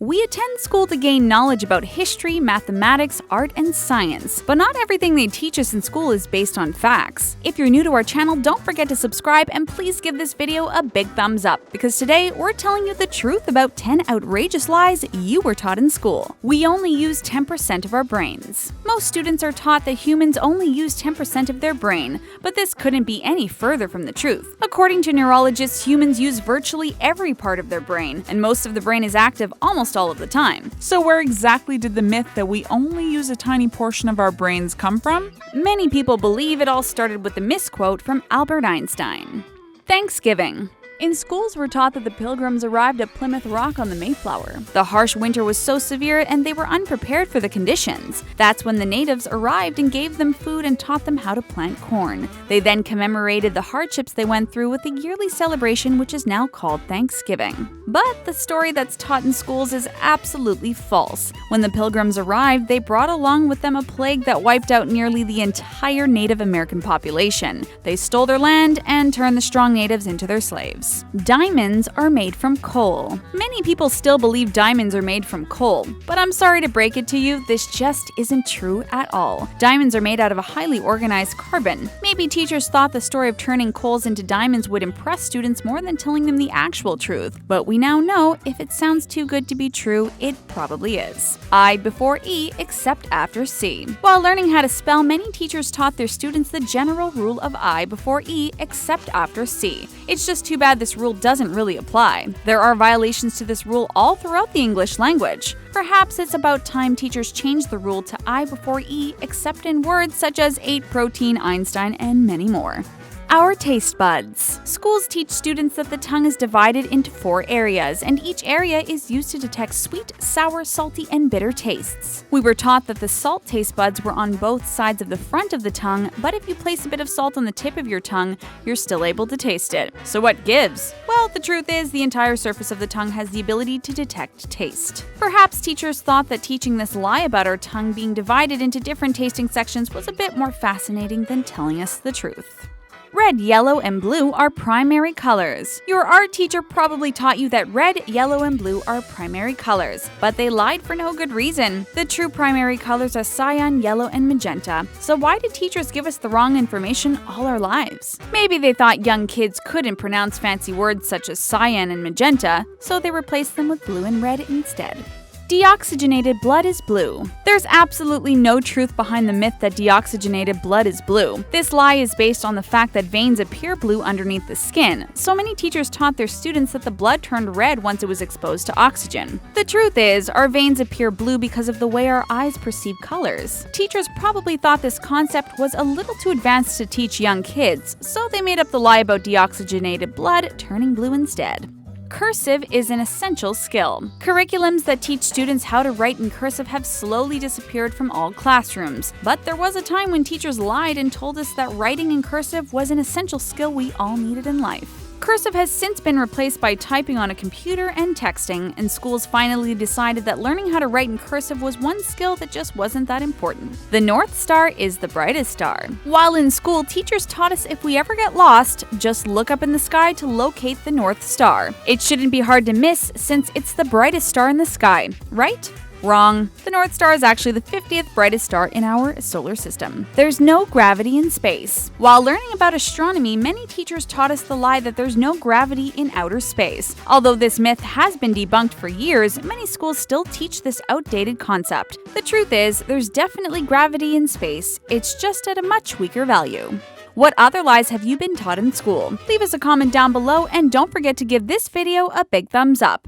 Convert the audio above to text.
We attend school to gain knowledge about history, mathematics, art, and science, but not everything they teach us in school is based on facts. If you're new to our channel, don't forget to subscribe and please give this video a big thumbs up, because today we're telling you the truth about 10 outrageous lies you were taught in school. We only use 10% of our brains. Most students are taught that humans only use 10% of their brain, but this couldn't be any further from the truth. According to neurologists, humans use virtually every part of their brain, and most of the brain is active almost all of the time. So where exactly did the myth that we only use a tiny portion of our brains come from? Many people believe it all started with the misquote from Albert Einstein. Thanksgiving. In schools, we're taught that the Pilgrims arrived at Plymouth Rock on the Mayflower. The harsh winter was so severe and they were unprepared for the conditions. That's when the natives arrived and gave them food and taught them how to plant corn. They then commemorated the hardships they went through with a yearly celebration which is now called Thanksgiving. But the story that's taught in schools is absolutely false. When the Pilgrims arrived, they brought along with them a plague that wiped out nearly the entire Native American population. They stole their land and turned the strong natives into their slaves. Diamonds are made from coal. Many people still believe diamonds are made from coal, but I'm sorry to break it to you, this just isn't true at all. Diamonds are made out of a highly organized carbon. Maybe teachers thought the story of turning coals into diamonds would impress students more than telling them the actual truth, but we now know if it sounds too good to be true, it probably is. I before E except after C. While learning how to spell, many teachers taught their students the general rule of I before E except after C. It's just too bad this rule doesn't really apply. There are violations to this rule all throughout the English language. Perhaps it's about time teachers change the rule to I before E except in words such as 8 protein, Einstein, and many more. Our taste buds. Schools teach students that the tongue is divided into 4 areas, and each area is used to detect sweet, sour, salty, and bitter tastes. We were taught that the salt taste buds were on both sides of the front of the tongue, but if you place a bit of salt on the tip of your tongue, you're still able to taste it. So what gives? Well, the truth is the entire surface of the tongue has the ability to detect taste. Perhaps teachers thought that teaching this lie about our tongue being divided into different tasting sections was a bit more fascinating than telling us the truth. Red, yellow, and blue are primary colors. Your art teacher probably taught you that red, yellow, and blue are primary colors, but they lied for no good reason. The true primary colors are cyan, yellow, and magenta. So why did teachers give us the wrong information all our lives? Maybe they thought young kids couldn't pronounce fancy words such as cyan and magenta, so they replaced them with blue and red instead. Deoxygenated blood is blue. There's absolutely no truth behind the myth that deoxygenated blood is blue. This lie is based on the fact that veins appear blue underneath the skin. So many teachers taught their students that the blood turned red once it was exposed to oxygen. The truth is, our veins appear blue because of the way our eyes perceive colors. Teachers probably thought this concept was a little too advanced to teach young kids, so they made up the lie about deoxygenated blood turning blue instead. Cursive is an essential skill. Curriculums that teach students how to write in cursive have slowly disappeared from all classrooms, but there was a time when teachers lied and told us that writing in cursive was an essential skill we all needed in life. Cursive has since been replaced by typing on a computer and texting, and schools finally decided that learning how to write in cursive was one skill that just wasn't that important. The North Star is the brightest star. While in school, teachers taught us if we ever get lost, just look up in the sky to locate the North Star. It shouldn't be hard to miss since it's the brightest star in the sky, right? Wrong. The North Star is actually the 50th brightest star in our solar system. There's no gravity in space. While learning about astronomy, many teachers taught us the lie that there's no gravity in outer space. Although this myth has been debunked for years, many schools still teach this outdated concept. The truth is, there's definitely gravity in space, it's just at a much weaker value. What other lies have you been taught in school? Leave us a comment down below and don't forget to give this video a big thumbs up.